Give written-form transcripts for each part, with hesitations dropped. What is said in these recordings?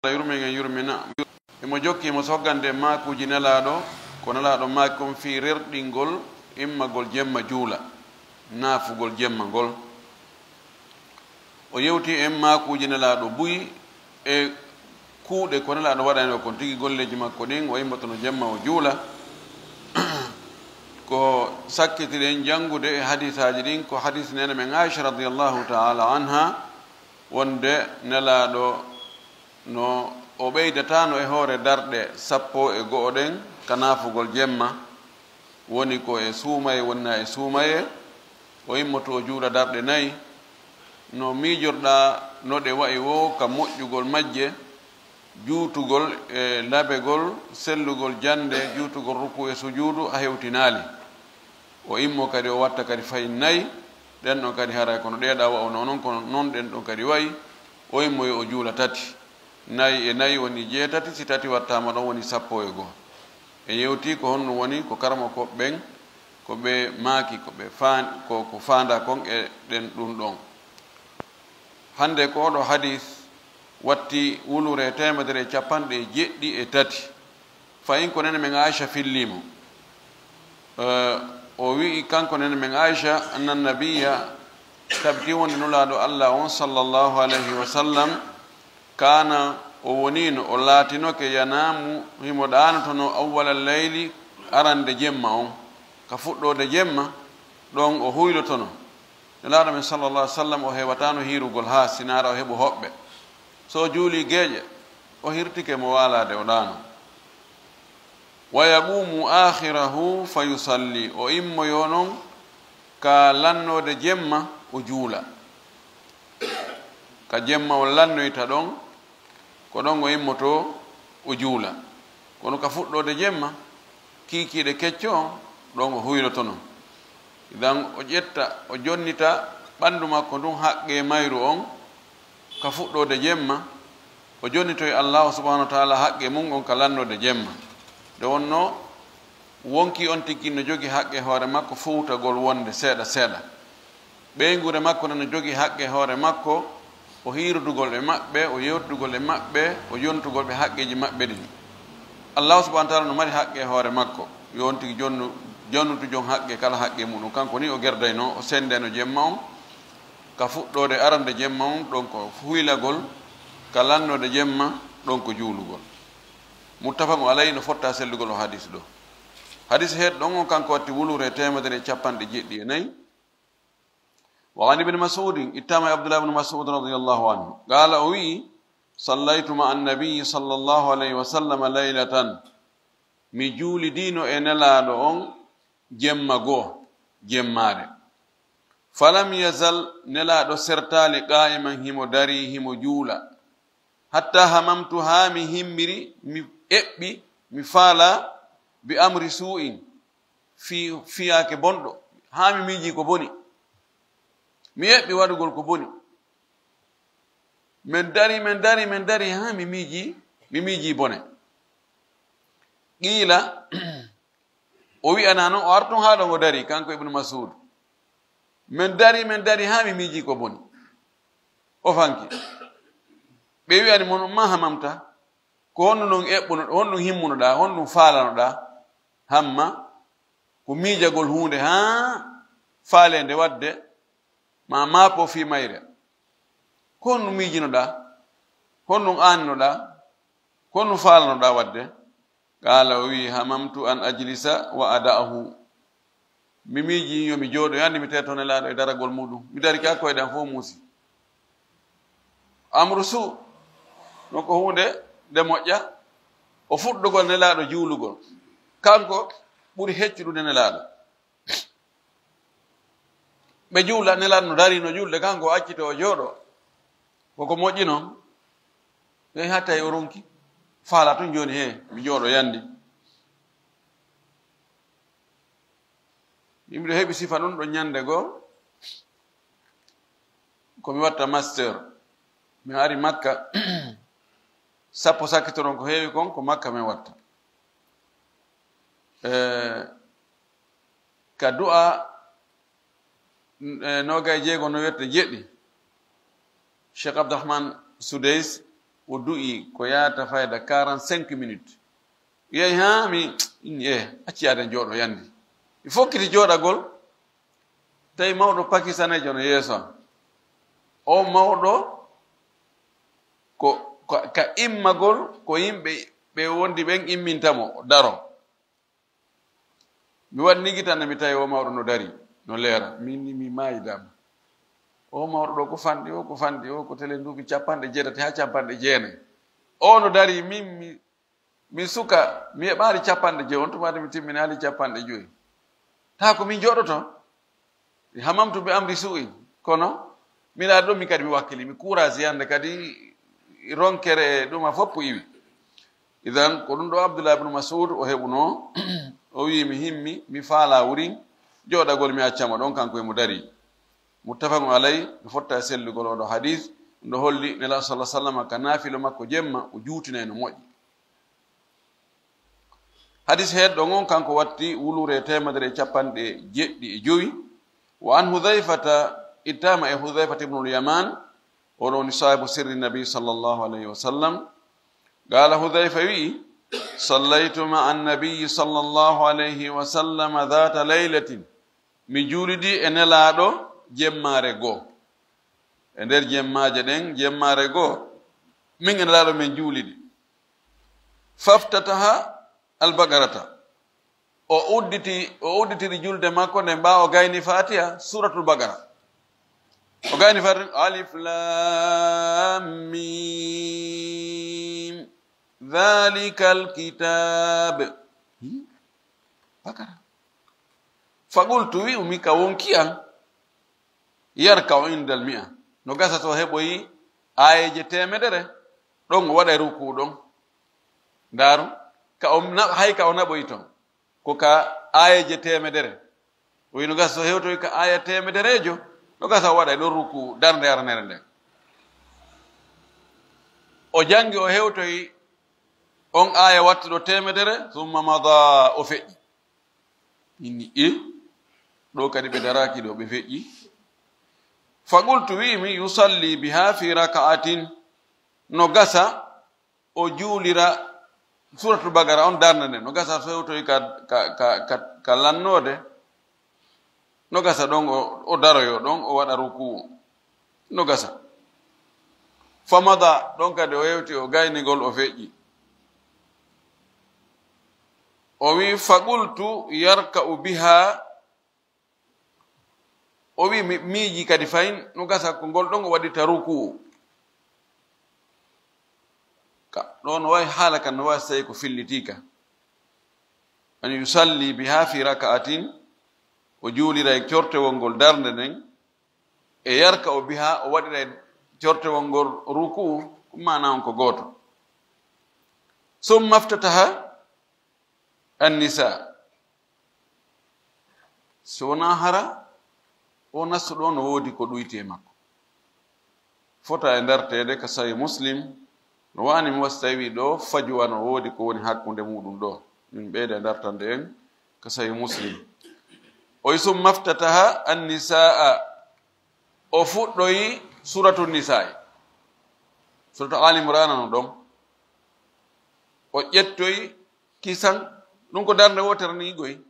yurmegen yurmina emo jokki mo soggande makuji nelaɗo ko nelaɗo maaki kon fi rerɗingol immagol jemma juula naafugol jemma ngol o yewti en makuji nelaɗo buyi e kuuɗe ko nelaɗo waɗani o kon tigi golleji makko ɗin o immotono jemma o juula ko sakkitiɗen janngude e hadisaji ɗin ko hadis nene men Aisha radiallahu taala anha wonde nelaɗo no o ɓeydatano e hoore darɗe 10 ɗen ka naafugol jemma woni ko e suumaye wonna e suumaye o immoto o juula darɗe 4 no miijorɗa no ɗe wayi wo ka moƴƴugol majje juutugol e labegol sellugol jande juutugol ruku e sujuudu a hewtinaali o immo kadi o watta kadi fay 4 ɗen ɗon kadi haray kono ɗeeɗa wa o noon kono noon ɗen ɗon kadi wayi o immoyo o juula 3 4 e 4 woni 7 si 3 wattama ɗon woni 11 e yewti ko honno woni ko karmo koɓe ɓen ko ɓe maaki ko ɓe ko faanda kon e ɗen ɗum ɗon hande ko oɗo hadis watti wulure 153 fayin ko nene men Aisha fillimo o wi kanko nene men Aisha anna nabiya tabti wonde nulaɗo Allah on sallallahu alayhi wa sallam kana o wonino o laatinoke yanamu himo ɗanotono awwala leyli arande jemma on ka fuɗɗode jemma ɗon o huylotono nelaɗo men sallallah alih w sallam o hewatano hirugol ha sinara o heɓo hoɓɓe so juuli geeƴe o hirtike mo walade o ɗano wa yaqumu akhirahu fa yusalli o immoyo noon ka lannode jemma o juula ka jemma o lannoyta ɗon ko ɗon o immoto o juula kono ka fuɗɗode jemma kiikiiɗe kecco on ɗon o huylotono idan o ƴetta o jonnita ɓanndu makko ndun haqqe mayru on ka fuɗɗode jemma o jonnitoye allahu subahanahu wa taala haqqe mum on ka lannode jemma nde wonno wonki on tigui no jogui haqqe hoore makko fuutagol wonde seeɗa seeɗa ɓeygure makko nano jogui haqqe hoore makko o hirdugol e maɓɓe o yewtudugol e maɓɓe o yontugol ɓe haqqeji maɓɓe ɗin allahu subahana taala no mari haqqe hoore makko yon tigui jonnutu jon haqqe kala haqqe muɗum kanko ni o gerdayno o sendeno jemma on ka fuɗɗode arande jemma on ɗon ko huylagol ka lannode jemma ɗon ko juulugol muttafaqu alayhi no fotta sellugol o hadis ɗo hadis heeɗ ɗon on kanko watti wulure 154 وعن ابن مسعود اتام عبد الله بن مسعود رضي الله عنه قال اوي صليت مع النبي صلى الله عليه وسلم ليلة مجول دينو انلادو اون جمغو جماره فلم يزل نلادو سرتالي قائما هيمو داري هيمو جولا حتى هممت هامي همري مي ابي مي فالا بامر سوء في فياك بوندو هامي ميجي كو بوني mi yeɓɓi waɗugol ko boni min dari ha mi miiji bone qiila o wi'ana noon o arton ha ɗon o dari kanko ibnu masud min dari ha mi miiji ko boni o fanki ɓe wi'ani mono ma hamamta ko honno ɗon eɓɓuno honɗum himmunoɗa honɗum faalanoɗa hamma ko miijagol hunde ha faalende wadde ma maapo fi mayre honɗum miijinoɗa honɗum anninoɗa honɗum faalanoɗa wadde qala o wi hamamtu an ajlisa wa ada'ahu mi miiji yomi jooɗo yandi mi teto nelaɗo e daragol muɗum mi dari ka koyɗan fof muusi amru su non ko hunde nde moƴƴa o fuɗɗugol nelaɗo juulugol kanko ɓuri heccuɗude nelaɗo ɓe juula nelaɗo no dari no julde kanko o accito o jooɗo koko moƴƴi noon ɓe hatta e o ronki faala tun joni he mi jooɗo yandi yimɓe heɓi sifa ɗum ɗo ñande goo komi watta master mi ari makka sappo sakkitoron ko heewi kon ko makka min watta ka du'a nogay jeego no wette jeɗɗi cheikh abdourahmane Soudeys o du'i ko yaata fayda 45 minutes yeyi ha mi acci yaade jooɗo yandi il faut kiti jooɗagol tawi mawɗo pakistanejo no yeeso o mawɗo ka immagol ko yimɓe ɓe wondi ɓen immintamo daro mi waɗi nigitande mi tawi o mawɗo no dari no leera minni mi maayidama o mawɗo ɗo ko fanɗi o ko fanɗi o ko tele nduuɓi jeetati ha 9 o no dari min mi suka mi heɓaali 9 on tumade mi timmini haali 5 ta ko min jooɗoto hamamtu ɓe amri suu'i kono miɗa ɗo mi kadi mi wakkili mi courage yande kadi ronkere ɗuma foppo iwi idan ko ɗum ɗo abdoullah ibne masud o heɓuno o wi mi himmi mi faala wuri jooɗagol mi accamo ɗon kanko e mo dari muttafaqun alay mi fotta e sellugol oɗo hadis ɗum ɗo holli nela sallah sallam ka naafilo makko jemma o juutina no moƴƴi hadis heɗɗo on kanko watti wulure 175 wa an hudhaifata ittama e hudhaifata ibnul yaman oɗo woni sahibu sirri nabi sallllahu alayhi wa sallam qala hudhaifa wi sallaytu ma annabiyi sallllahu alayhi wa sallam dhata laylatin mi juulidi e nelaɗo jemmare goo e nder jemmaje ɗen jemmare goo min e nelaɗo min juulidi faftataha albagarata o udditiri julde makko nde mbawa o gayni fatiha suratul bagara o gayni fatiha alif lam mim dhalika alkitab bagara faqultu wi umi ka wonkiyan yarka o indal mi'a no gasato heɓoyi ayeje 100 ɗon o waɗa ruku ɗon ndaru hay ka o naɓoyi ton ko ka ayeje 100 o wi no gasato hewtoyi ka aya 100 no gasa o waɗa ɗon ruku darde aranere nden o jangi o hewtoyi on aya wattuɗo 100 summa mada o feƴƴi inni ɗo kadi ɓe daraki ɗo ɓe feƴƴi faqultu wimi yusalli biha fi raka'atin no gasa o juulira suratul bagara on darde nde no gasa fewtoyi ka lannode no gasa ɗon o daroyo ɗon o waɗa ruku no gasa famada ɗon kadi o yewti o gaynigol o feƴƴi o wi faqultu yarka'u biha o wi miiji kadi fayin no gasa ko ngol ɗon o waɗita ruku ɗon wawi haala kan no wawi tawi ko fillitika an yusalli biha fi raka'atin o juulira e cortewol ngol darde nden e yarka o biha o waɗira e cortewol ngol ruku mana on ko gooto summa aftataha annisa so wona hara o nastu ɗo no woodi ko ɗoyti e makko fota e dartede ka sawi muslim no wani mi wasi tawi ɗo fajuwa no woodi ko woni hakkunde muɗum ɗo min ɓeyda e dartande en ka sawi muslim o sum maftataha annisaa o fuɗɗoyi suratu nisai suratu alimrana no ɗon o ƴettoyi kisan ɗum ko darde wotere ni goyi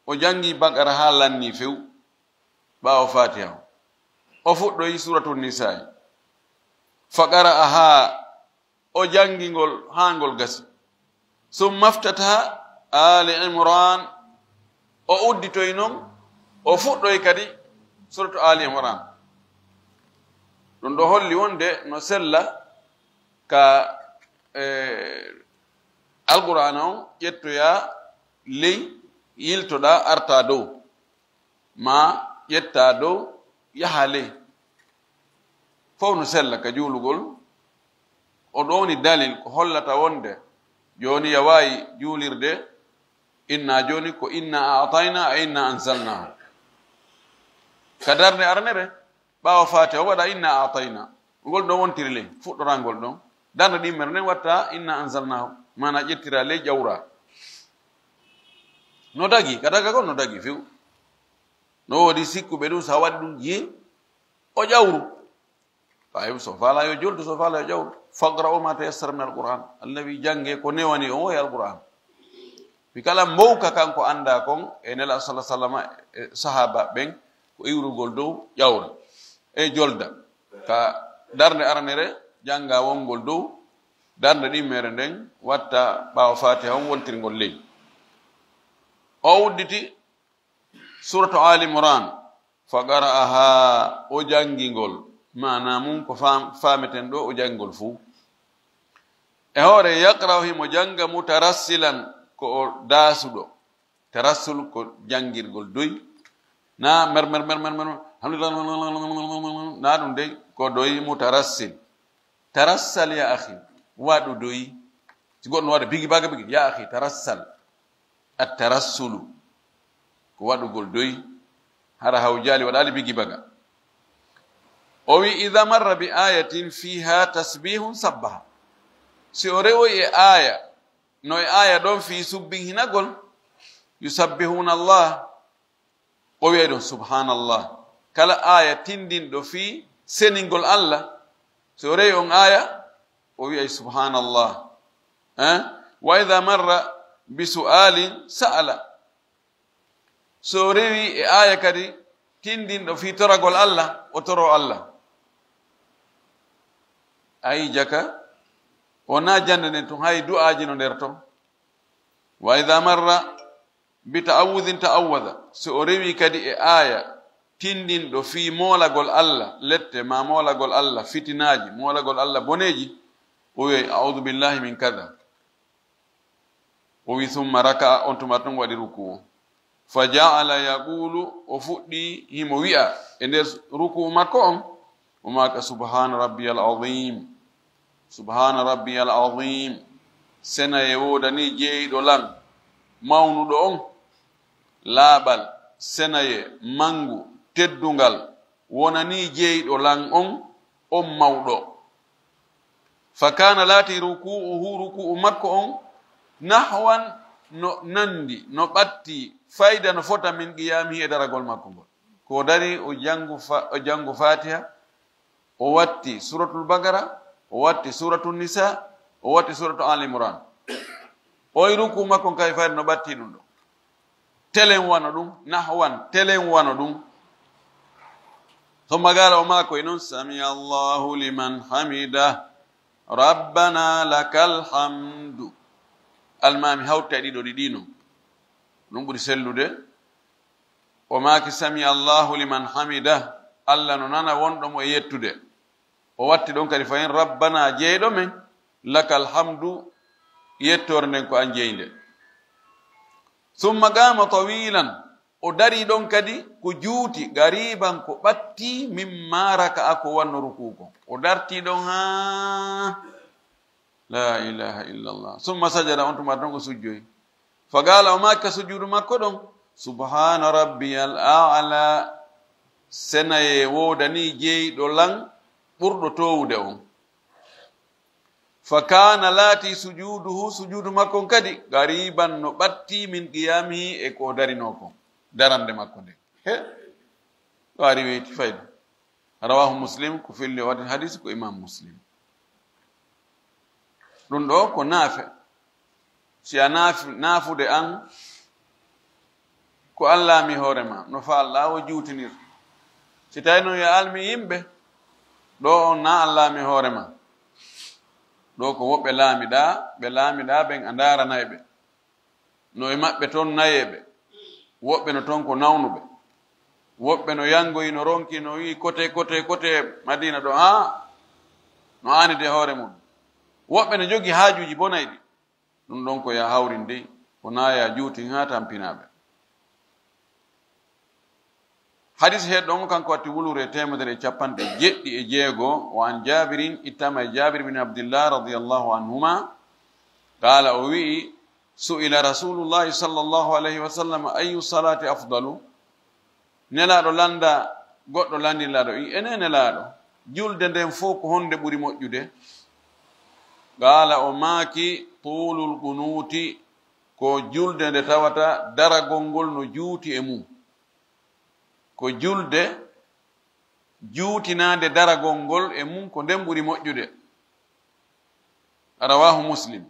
o jangi bagara ha lanni few ɓawo fatiha o fuɗɗoyi suratu nisai faqara aha o jangingol ha ngol gasi sum maftataha ali imran o udditoyi noon o fuɗɗoyi kadi suratu ali imran ɗum ɗo holli wonde no sella ka alqur'ana on ƴettoya ley yiltoɗa arta dow ma ƴetta dow yaha ley fof no sella ka juulugol o ɗo woni dalil ko hollata wonde joni yawawi juulirde inna joni ko inna atayna e inna ansalnahu ka darde arnere ɓawa fati o waɗa inna atayna ngol ɗo wontiri ley fuɗɗorangol ɗon darde ɗimmere nden watta inna ansalnahu mana ƴettira ley ƴawra no dagi ka daga kon no dagi few no woodi sikkuɓe ɗum sa waɗi ɗum yi o ƴawru so faala yo julde so faala yo ƴawru faqra'u ma tayassara min alquran allawi jange ko newani o e alquran wi kala mbowka kanko anda kon e nela sallallahu alaihi wasallam sahaba ben ko iwrugol dow ƴawra e jolda ka darde aranere janga wongol dow darde ɗimmere nden watta ɓawa fatiha on wontirgol ley o wudditi suratu ali imran fa qara'aha o jangingol mana mum ko fameten ɗo o jangingol fuu e hoore yaqra'u himo janga mutarassilan ko o daasuɗo tarassul ko jangirgol doy na mer alhamdulillah na ɗum dey ko doy mutarassil tarassal ya akhi waɗu doy si goɗɗo waɗa bigi baga bigi ya akhi tarassal at tarassulu ko waɗugol doy hara hawjali waɗali bigi baga o wi idha marra bi ayatin fiha tasbihun sabbaha si o rewoyi e aya no e aya ɗon fi subbihinagol yusabbihuna allah o wiya ɗon subhanallah kala aya tindinɗo fi seningol allah so o rewi on aya o wiyay subhanallah wa idha marra bi su'alin sa'ala so o rewi e aya kadi tindinɗo fi toragol allah o toro allah ayi jaka wona jande nden tun hay du'aji no nder ton wa idha marra bi ta'awudhin ta'awwadha so o rewi kadi e aya tindinɗo fi molagol allah lette ma molagol allah fitinaji molagol allah boneji o wi a'udhu billahi min kadha o wi thumma raka'a on tuma ton waɗi ruku'u fa ja'ala yaqulu o fuɗɗi himo wi'a e nder ruku'u makko on o maka subhana rabbiyal azim subhana rabbiyal azim sena e wodani jeeyiɗo lan mawnuɗo on laaɓal senaye mangu teddungal wonani jeeyiɗo lan on mawɗo fa kana laati ruku'uhu ruku'u makko on nahwan no nandi no ɓatti fayda no fota min qiyamihi e daragol makko ngol ko dari o jangu fatiha o watti suratul bagara o watti suratul nisa o watti suratul al imran oy ruku makko kay fayda no ɓatti ɗum ɗo telen wano ɗum nahwan telen wano ɗum thumma qala o mako e noon sami allahu liman hamida rabbana lakal hamdu almami hawta e ɗiɗo ɗiɗino ɗum ɓuri sellude o maki sami allahu liman hamida allah no nana wonɗomo e yettude o watti ɗon kadi fayin rabbana jeyɗo men lakal hamdu yettore nden ko an jeynde summa qama tawilan o dari ɗon kadi ko juuti gariban ko ɓatti mimma raka'a ko wanno ruku ko o darti ɗon ha la ilaha illallah summa sajada on tuma ton ko sujjoyi fa qala o makka sujudu makko ɗon subhana rabbiyal a'la senaye wodani jeeyɗo lan ɓurɗo towude on fa kana laati sujuduhu sujudu makko kadi gariban no ɓatti min qiyamihi e ko darino kon darande makko nde he ɗo ari weyti fayda rawahu muslim ko filli waɗi hadis ko imam muslim ɗum ɗo ko naafe si a naafude an ko allami hoorema no fa allah o juutinir si tawi noon yo almi yimɓe ɗo on na allami hoorema ɗo ko woɓɓe laamiɗa ɓe laamiɗa ɓen a ndaranayɓe no e maɓɓe toon nayeɓe woɓɓe no toon ko nawnuɓe woɓɓe no yangoyi no ronki no wi kote madina ɗo ha no anide hoore mum woɓɓe no jogi haajuji bonayɗi ɗum ɗon ko ya hawrin dey ko naya juutin ha tampinaɓe hadis heɗɗon kanko watti wulure 117 wa an jabirin ittama jabir bin abdillah radiyallahu anhuma qala o wi'i su'ila rasulullahi sallallahu alayhi wa sallam ayu salati afdalu nelaɗo landa goɗɗo landillaɗo ene nelaɗo julde nden fof ko honde ɓuri moƴƴude qala o maaki tulul qunuti ko julde nde tawata daragol ngol no juuti e mum ko julde juutinande daragol ngol e mum ko nden ɓuri moƴƴude rawahu Muslim.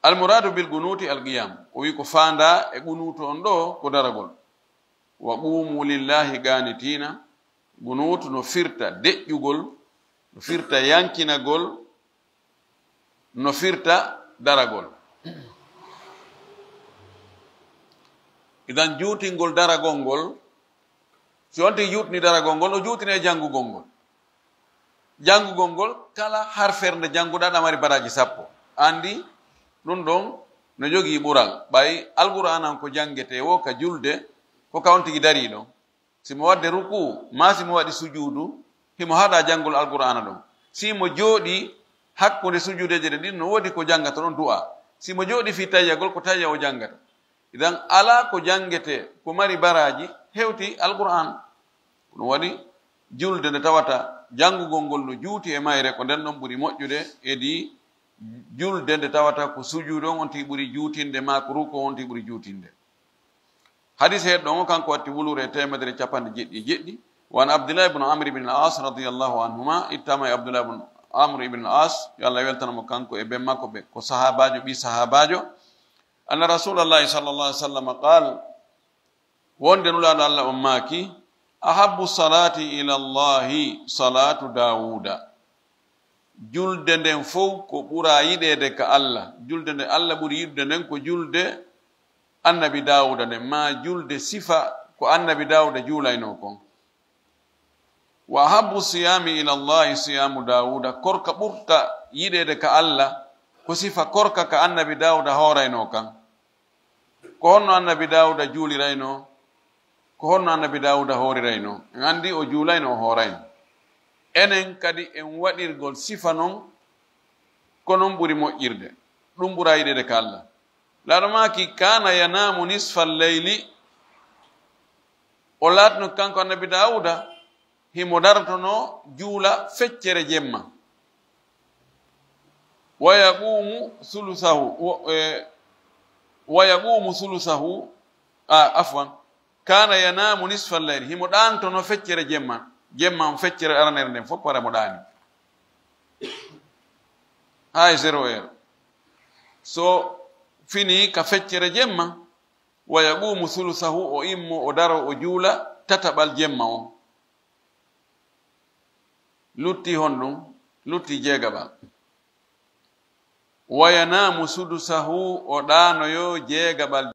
Almuradu bil gunuti alqiyam, o wi ko fanda e gunuto on ɗo ko daragol. Wa qumu lillahi ganitina, gunutu no firta deƴƴugol, no firta yankinagol, no firta daragol. Idan juutingol daragol ngol, si wonti jutni daragol ngol, o jutine jangugol ngol. Jangugol ngol kala harferde janguɗa ɗamari baraji 10. Andi ɗum ɗon no jogii ɓural ɓay alqur'anan ko jangete wo ka julde ko ka on tigi dari ɗon. Simo wadde ruku ma simo waɗi sujudu himo haɗa jangol alqur'ana ɗon. Simo jooɗi hakkunde sujudeje ɗe ɗin no woodi ko jangata ɗon du'a. Simo jooɗi fi tayyagol ko tayya o jangata. Idan ala ko jangete ko mari baraji hewti alqur'an. Ɗum waɗi julde nde tawata jangugol ngol no juuti e mayre ko nden ɗon ɓuri moƴƴude edi julde nde tawata ko sujudu on tigi ɓuri juutinde ma ko ruko on tigi ɓuri juutinde. Hadis heɗɗo o kanko watti wulure 177. Wan Abdullah ibn Amr ibn al-As radiyallahu anhuma, ittama Abdullah ibn Amr ibn al-As yo Allah weltanamo kanko e ben makko ɓe ko sahabajo ɓi sahabajo, anna rasulallahi sallallahu alaihi wasallam qal, wonde nulaɗo Allah on maaki, ahabbu salati ila Allahi salatu Dawuda. Julde nden fof ko ɓura yiɗede ka Allah, julde nde Allah ɓuri yiɗude nden ko julde annabi Dawuda nden, ma julde sifa ko annabi Dawuda juulayno kon. Wa habbu siyami ila Allahi siyamu Dawuda, korka ɓurta yiɗede ka Allah ko sifa korka ka annabi Dawuda hoorayno kan. Ko honno annabi Dawuda juulirayno, ko honno annabi Dawuda hoorirayno. En andi o juulayno o hoorayno. Enen kadi en waɗirgol sifa non ko non ɓuri moƴƴirde, ɗum ɓura yiɗede ka Allah. Laaɗo maaki kana yanamu nisfa leyli, o laatno kanko annabi Dawuda himo dartono juula feccere jemma. Wa yaqumu sulusahu, afwan, kana yanamu nisfa leyli, himo ɗantono feccere jemma. Jemma feccere aranere nden fof para mo ɗaani hay 0 heure. So fini ka feccere jemma, wa yaqumu sulusahu, o immo o daro o juula tataɓal jemma o. Lutti hon ɗum, lutti 9. Wa yanamu sudusahu, o ɗanoyo 9